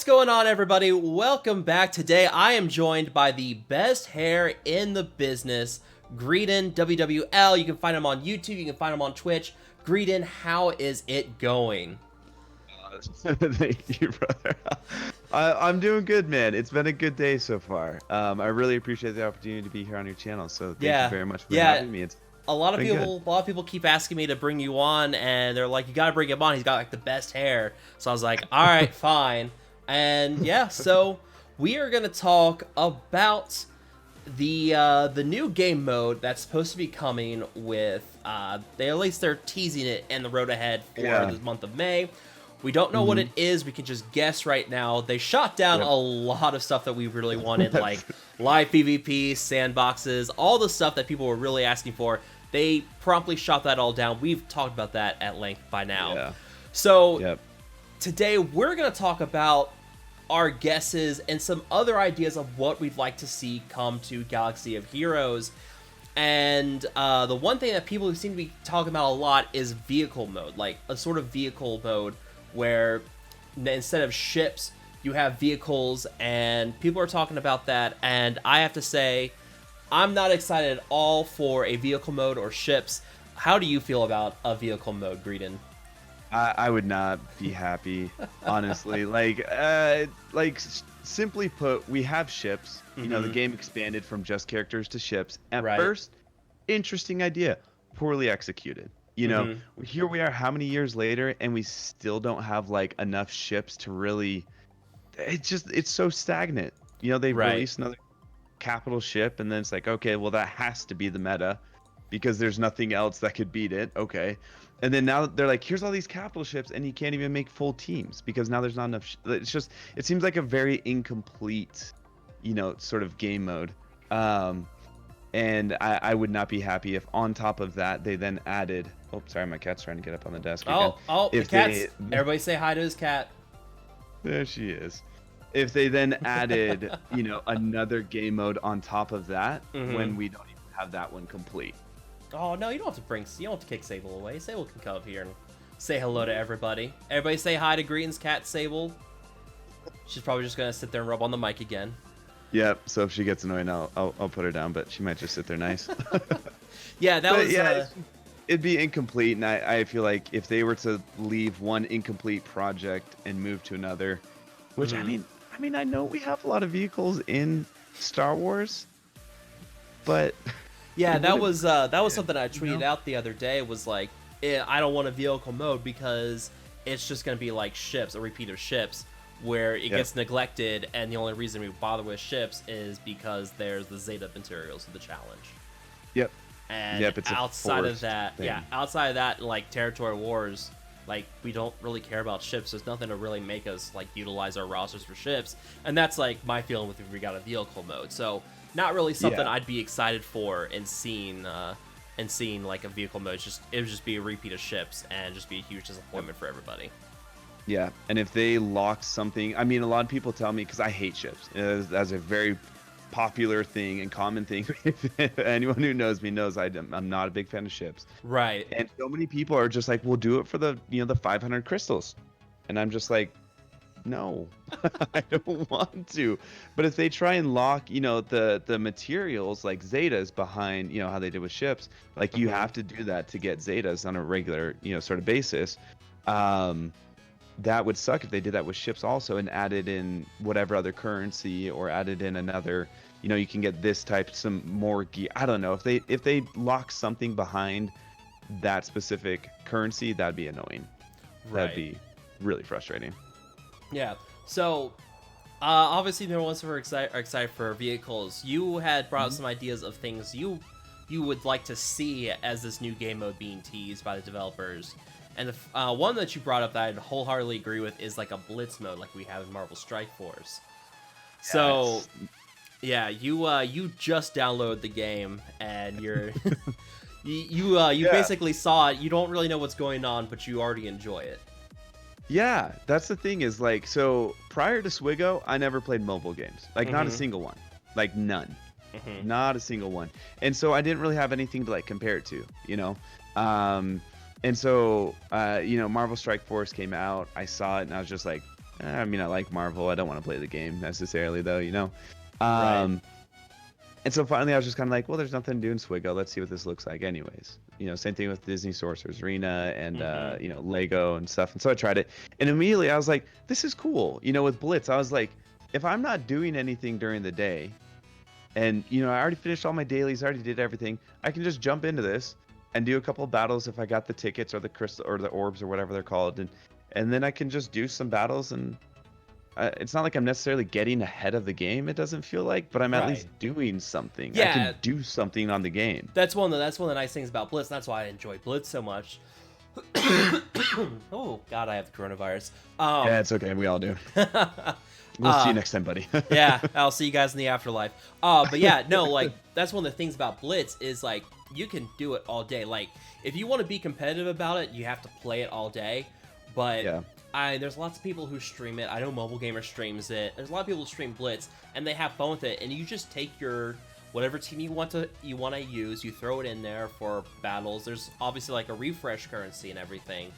What's going on, everybody? Welcome back. Today I am joined by the best hair in the business, Gridan, WWL. You can find him on YouTube, you can find him on Twitch. Gridan, how is it going? Thank you, brother. I'm doing good, man. It's been a good day so far. I really appreciate the opportunity to be here on your channel. So thank you very much for having me. It's a lot of people keep asking me to bring you on, and they're like, "You gotta bring him on. He's got like the best hair." So I was like, "All right, fine." And yeah, so we are gonna talk about the new game mode that's supposed to be coming with they're teasing it in the road ahead for the month of May. We don't know what it is. We can just guess right now. They shot down a lot of stuff that we really wanted, like live PvP, sandboxes, all the stuff that people were really asking for. They promptly shot that all down. We've talked about that at length by now. So today we're going to talk about our guesses and some other ideas of what we'd like to see come to Galaxy of Heroes. And the one thing that people seem to be talking about a lot is vehicle mode, like a sort of vehicle mode where instead of ships, you have vehicles, and people are talking about that. And I have to say, I'm not excited at all for a vehicle mode or ships. How do you feel about a vehicle mode, Gridan? I would not be happy, honestly. Simply put, we have ships. You know, the game expanded from just characters to ships. At first, interesting idea, poorly executed. You know, here we are, how many years later, and we still don't have like enough ships to really. It's so stagnant. You know, they release another capital ship, and then it's like, okay, well that has to be the meta, because there's nothing else that could beat it. Okay. And then now they're like, here's all these capital ships, and you can't even make full teams because now there's not enough. It seems like a very incomplete, you know, sort of game mode. And I would not be happy if on top of that they then added. Oh, sorry, my cat's trying to get up on the desk again. The cat's. Everybody say hi to his cat. There she is. If they then added, you know, another game mode on top of that, when we don't even have that one complete. Oh no, you don't have to kick Sable away. Sable can come up here and say hello to everybody. Everybody say hi to Green's cat, Sable. She's probably just gonna sit there and rub on the mic again. Yep. So if she gets annoying, I'll put her down, but she might just sit there nice. It'd be incomplete, and I feel like if they were to leave one incomplete project and move to another, which I mean I know we have a lot of vehicles in Star Wars, but. Yeah, that was something I tweeted out the other day. Was like, I don't want a vehicle mode because it's just going to be like ships, a repeat of ships, where it gets neglected, and the only reason we bother with ships is because there's the Zeta materials of the challenge. Yep. And outside of that, outside of that, like territory wars, like we don't really care about ships. There's nothing to really make us like utilize our rosters for ships, and that's like my feeling with if we got a vehicle mode. So. Not really something I'd be excited for and seeing like a vehicle mode. It would just be a repeat of ships and just be a huge disappointment for everybody. Yeah, and if they locked something, I mean, a lot of people tell me, because I hate ships. That's a very popular thing and common thing. Anyone who knows me knows I'm not a big fan of ships. Right. And so many people are just like, we'll do it for the 500 crystals, and I'm just like, no, I don't want to. But if they try and lock, you know, the materials like Zetas behind, you know, how they did with ships, like you have to do that to get Zetas on a regular, you know, sort of basis. That would suck if they did that with ships also and added in whatever other currency or added in another, you know, you can get this type, some more gear. I don't know, if they lock something behind that specific currency, that'd be annoying. That'd be really frustrating. Yeah, so obviously the ones who are excited for vehicles, you had brought up some ideas of things you would like to see as this new game mode being teased by the developers. And the one that you brought up that I'd wholeheartedly agree with is like a Blitz mode like we have in Marvel Strike Force. Yes. So, yeah, you just downloaded the game and you're you basically saw it. You don't really know what's going on, but you already enjoy it. Yeah, that's the thing is like, so prior to Swigo, I never played mobile games. Like not a single one. Like none. Not a single one. And so I didn't really have anything to like compare it to, you know? And so, you know, Marvel Strike Force came out. I saw it and I was just like, I mean, I like Marvel. I don't want to play the game necessarily, though, you know. Right. And so finally, I was just kind of like, well, there's nothing to do in Swiggo. Let's see what this looks like, anyways. You know, same thing with Disney Sorcerer's Arena and you know, Lego and stuff. And so I tried it, and immediately I was like, this is cool. You know, with Blitz, I was like, if I'm not doing anything during the day, and you know, I already finished all my dailies, I already did everything, I can just jump into this and do a couple of battles if I got the tickets or the crystal or the orbs or whatever they're called, and then I can just do some battles and. It's not like I'm necessarily getting ahead of the game. It doesn't feel like, but I'm at least doing something. Yeah, I can do something on the game. That's one of the nice things about Blitz. And that's why I enjoy Blitz so much. Oh God, I have the coronavirus. Yeah, it's okay. We all do. We'll see you next time, buddy. Yeah, I'll see you guys in the afterlife. But yeah, no, like that's one of the things about Blitz is like you can do it all day. Like if you want to be competitive about it, you have to play it all day. But yeah. There's lots of people who stream it. I know Mobile Gamer streams it. There's a lot of people who stream Blitz, and they have fun with it. And you just take your whatever team you want to use, you throw it in there for battles. There's obviously like a refresh currency and everything,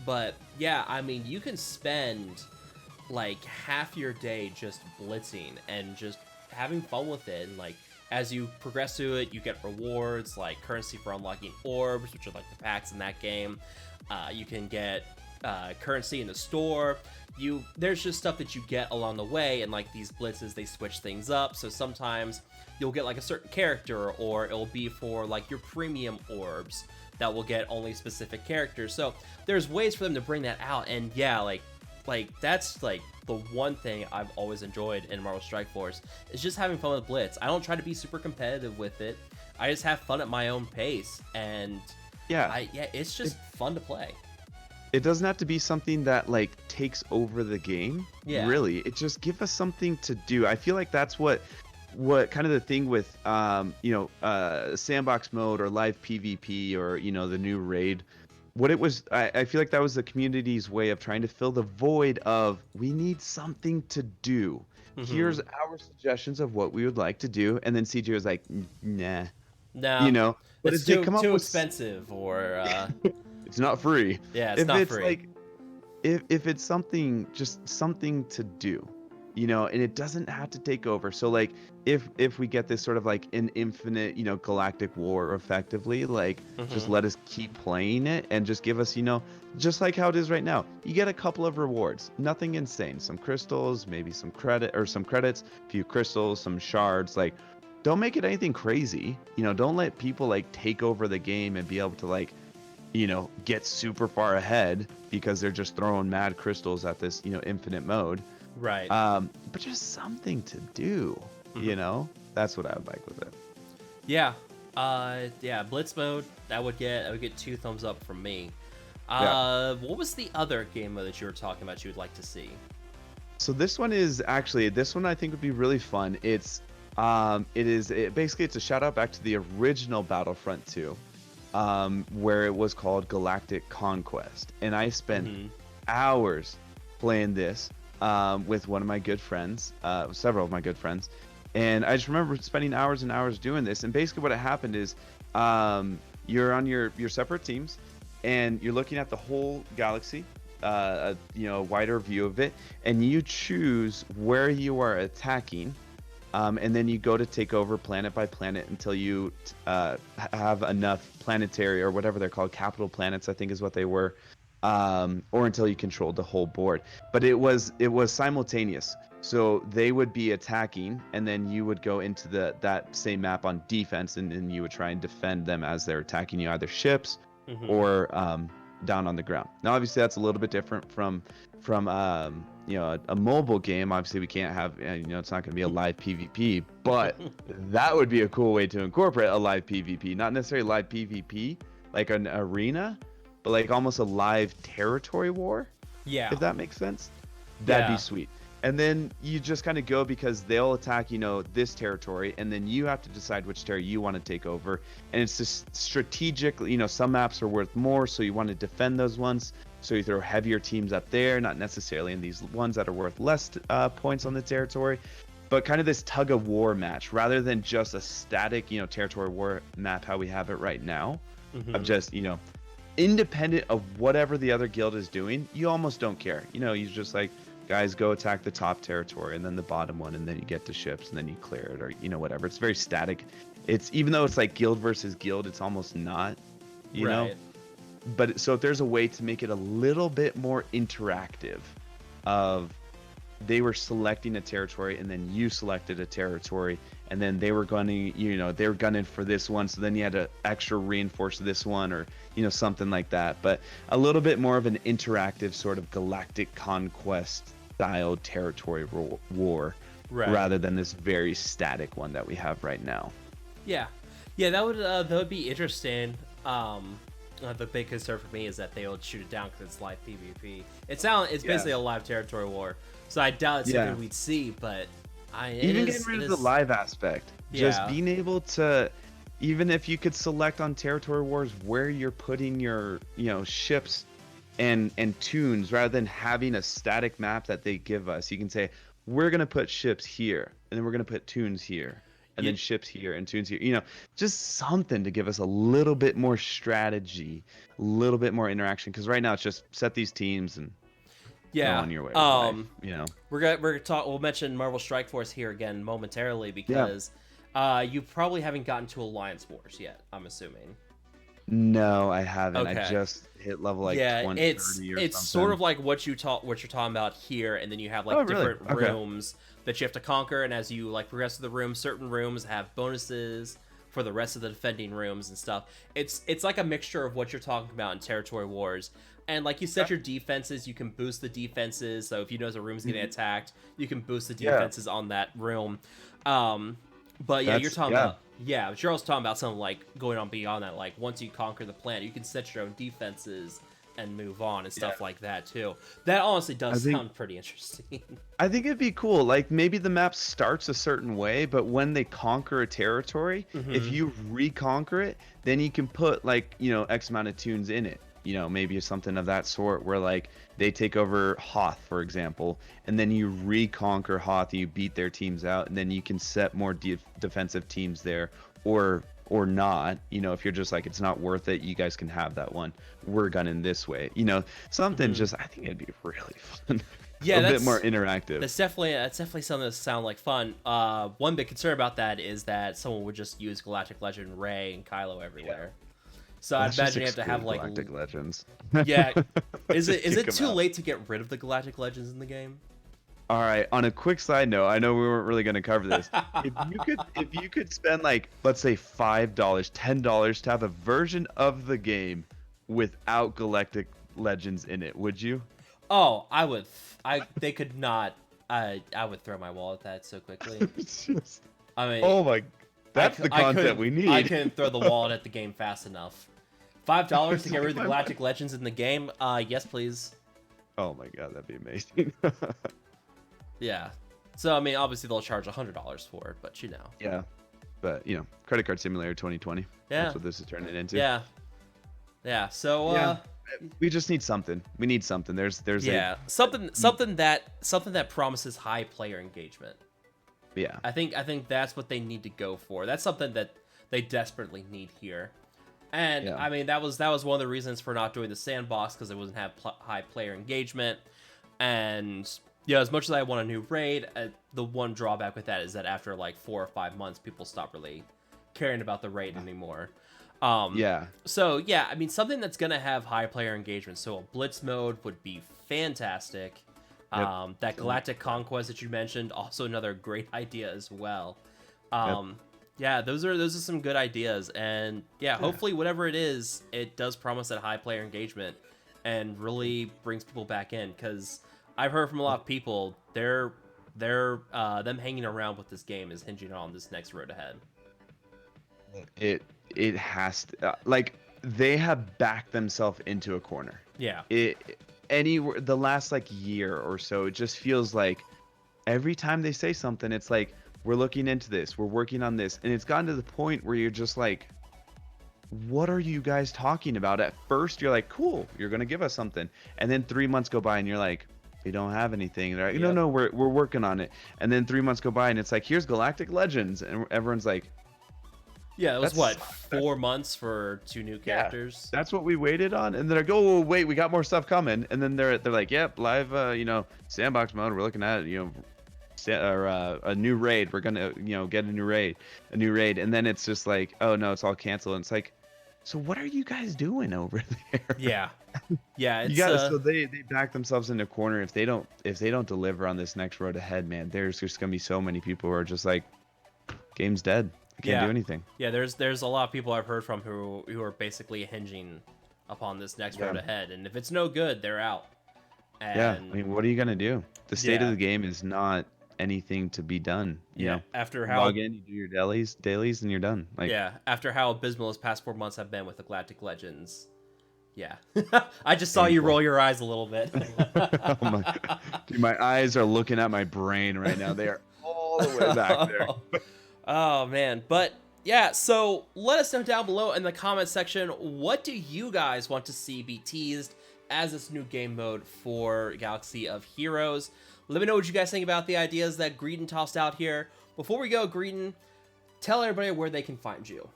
but yeah, I mean you can spend like half your day just blitzing and just having fun with it. And like as you progress through it, you get rewards like currency for unlocking orbs, which are like the packs in that game. You can get currency in the store. There's just stuff that you get along the way, and like these blitzes, they switch things up. So sometimes you'll get like a certain character, or it'll be for like your premium orbs that will get only specific characters. So there's ways for them to bring that out, and yeah, like that's like the one thing I've always enjoyed in Marvel Strike Force is just having fun with Blitz. I don't try to be super competitive with it. I just have fun at my own pace, and it's just fun to play. It doesn't have to be something that like takes over the game. Yeah. Really, it just give us something to do. I feel like that's what kind of the thing with sandbox mode or live PvP or you know the new raid. What it was, I feel like that was the community's way of trying to fill the void of we need something to do. Here's our suggestions of what we would like to do, and then CJ was like, nah, you know, but it's too expensive or. It's not free. Yeah, it's not free. Like, if it's something, just something to do, you know, and it doesn't have to take over. So like, if we get this sort of like an infinite, you know, galactic war, effectively, like, just let us keep playing it and just give us, you know, just like how it is right now. You get a couple of rewards, nothing insane, some crystals, maybe some credits, a few crystals, some shards, like. Don't make it anything crazy, you know. Don't let people like take over the game and be able to like. You know, get super far ahead because they're just throwing mad crystals at this, you know, infinite mode. Right. But just something to do, you know? That's what I would like with it. Yeah. Blitz mode, that would get 2 thumbs up from me. What was the other game mode that you were talking about you would like to see? So this one I think would be really fun. It's basically it's a shout out back to the original Battlefront 2. Where it was called Galactic Conquest, and I spent hours playing this with one of my good friends, several of my good friends, and I just remember spending hours and hours doing this. And basically, what happened is, you're on your separate teams, and you're looking at the whole galaxy, you know, a wider view of it, and you choose where you are attacking. And then you go to take over planet by planet until you have enough planetary or whatever they're called, capital planets, I think is what they were, or until you controlled the whole board. But it was simultaneous. So they would be attacking, and then you would go into that same map on defense, and then you would try and defend them as they're attacking you, either ships or down on the ground. Now, obviously, that's a little bit different from you know, a mobile game. Obviously, we can't have, you know, it's not going to be a live PvP, but that would be a cool way to incorporate a live PvP. Not necessarily live PvP, like an arena, but like almost a live territory war. Yeah. If that makes sense. That'd be sweet. And then you just kind of go because they'll attack, you know, this territory, and then you have to decide which territory you want to take over. And it's just strategic, you know, some maps are worth more, so you want to defend those ones. So you throw heavier teams up there, not necessarily in these ones that are worth less points on the territory, but kind of this tug of war match rather than just a static, you know, territory war map, how we have it right now, of just, you know, independent of whatever the other guild is doing, you almost don't care. You know, you just like, guys go attack the top territory and then the bottom one, and then you get to ships and then you clear it, or whatever. It's very static. It's, even though it's like guild versus guild, it's almost not, you know. But so if there's a way to make it a little bit more interactive, of they were selecting a territory and then you selected a territory, and then they were gunning, they were gunning for this one, so then you had to extra reinforce this one, or something like that. But a little bit more of an interactive sort of galactic conquest style territory war, rather than this very static one that we have right now. Yeah, that would be interesting. The big concern for me is that they would shoot it down because it's live PvP. It's basically a live territory war, so I doubt it's something we'd see. But getting rid of the live aspect, just being able to, even if you could select on territory wars where you're putting your ships and tunes, rather than having a static map that they give us, you can say we're gonna put ships here, and then we're gonna put tunes here, and then ships here and tunes here. Just something to give us a little bit more strategy, a little bit more interaction. Because right now it's just set these teams and go on your way. We'll mention Marvel Strike Force here again momentarily, because you probably haven't gotten to Alliance Wars yet, I'm assuming. No, I haven't. Okay. I just hit level 20, 30 or it's something. sort of like what you're talking about here, and then you have different rooms that you have to conquer, and as you progress through the room, certain rooms have bonuses for the rest of the defending rooms and stuff. It's like a mixture of what you're talking about in Territory Wars. And you set your defenses, you can boost the defenses. So if you know a room's getting attacked, you can boost the defenses on that room. But you're talking about but you're also talking about something going on beyond that. Once you conquer the planet, you can set your own defenses and move on and stuff like that too. That honestly does sound pretty interesting. I think it'd be cool. Maybe the map starts a certain way, but when they conquer a territory, if you reconquer it, then you can put X amount of tunes in it. Maybe something of that sort, where they take over Hoth, for example, and then you reconquer Hoth, you beat their teams out, and then you can set more defensive teams there, or not. If you're just it's not worth it, you guys can have that one. We're gunning this way. Something. Just, I think it'd be really fun. Yeah, a bit more interactive. That's definitely something that sounds like fun. One big concern about that is that someone would just use Galactic Legend, Rey, and Kylo everywhere. So I'd imagine you have to have Galactic Legends. Yeah, is it too late to get rid of the Galactic Legends in the game? All right. On a quick side note, I know we weren't really going to cover this. if you could spend let's say $5, $10 to have a version of the game without Galactic Legends in it, would you? Oh, I would. They could not. I would throw my wallet at that so quickly. I mean, oh my. That's the content we need. I couldn't throw the wallet at the game fast enough. $5 to get rid of the Galactic Legends in the game? Yes, please. Oh my god, that'd be amazing. Yeah. So, I mean, obviously they'll charge $100 for it, but Yeah. But, Credit Card Simulator 2020. Yeah. That's what this is turning into. Yeah. Yeah, so, we just need something. We need something. There's something that promises high player engagement. Yeah. I think that's what they need to go for. That's something that they desperately need here. And I mean, that was one of the reasons for not doing the sandbox, because it wouldn't have high player engagement. And as much as I want a new raid, the one drawback with that is that after 4 or 5 months, people stop really caring about the raid anymore. So I mean, something that's gonna have high player engagement. So a Blitz mode would be fantastic. That Galactic Conquest that you mentioned, also another great idea as well. Yeah, those are some good ideas, and hopefully whatever it is, it does promise that high player engagement and really brings people back in, because I've heard from a lot of people them hanging around with this game is hinging on this next road ahead. It has to, they have backed themselves into a corner. Yeah. The last year or so, it just feels like every time they say something, it's we're looking into this, we're working on this, and it's gotten to the point where you're just what are you guys talking about? At first you're cool, you're gonna give us something, and then 3 months go by and you're we don't have anything. And they're no, we're working on it. And then 3 months go by and it's here's Galactic Legends, and everyone's Yeah, it was what, 4 months for 2 new characters. That's what we waited on, and then I go, oh, wait, we got more stuff coming, and then they're like, yep, live, sandbox mode. We're looking at a new raid. We're gonna get a new raid, and then it's just like, oh no, it's all canceled. And it's like, so what are you guys doing over there? Yeah, it's, so they back themselves in a corner if they don't deliver on this next road ahead, man. There's just gonna be so many people who are just like, game's dead. I can't do anything. Yeah, there's a lot of people I've heard from who are basically hinging upon this next road ahead, and if it's no good, they're out. And, I mean, what are you gonna do? The state of the game is not anything to be done. You know, after how log in, you do your dailies, and you're done. Like, after how abysmal his past 4 months have been with the Galactic Legends. Yeah, I just saw you roll your eyes a little bit. Oh dude, my eyes are looking at my brain right now. They are all the way back there. Oh man, but yeah, so let us know down below in the comment section, what do you guys want to see be teased as this new game mode for Galaxy of Heroes? Let me know what you guys think about the ideas that Gridan tossed out here. Before we go, Gridan, tell everybody where they can find you.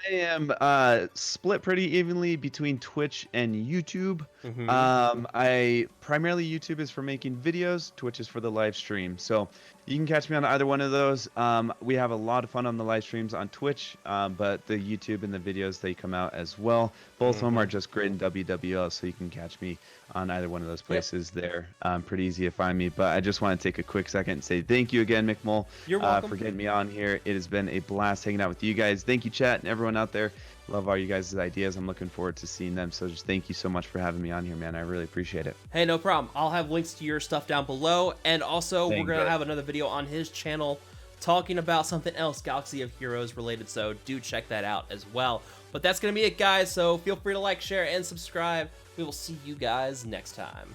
I am split pretty evenly between Twitch and YouTube. I primarily YouTube is for making videos, Twitch is for the live stream. So you can catch me on either one of those. We have a lot of fun on the live streams on Twitch, but the YouTube and the videos, they come out as well. Both of them are just Gridan WWL, so you can catch me on either one of those places there. Pretty easy to find me. But I just want to take a quick second and say thank you again, McMull, for getting me on here. It has been a blast hanging out with you guys. Thank you, chat, and everyone out there. Love all you guys' ideas. I'm looking forward to seeing them. So just thank you so much for having me on here, man. I really appreciate it. Hey, no problem. I'll have links to your stuff down below. And also, we're going to have another video on his channel talking about something else Galaxy of Heroes related. So do check that out as well. But that's going to be it, guys. So feel free to like, share, and subscribe. We will see you guys next time.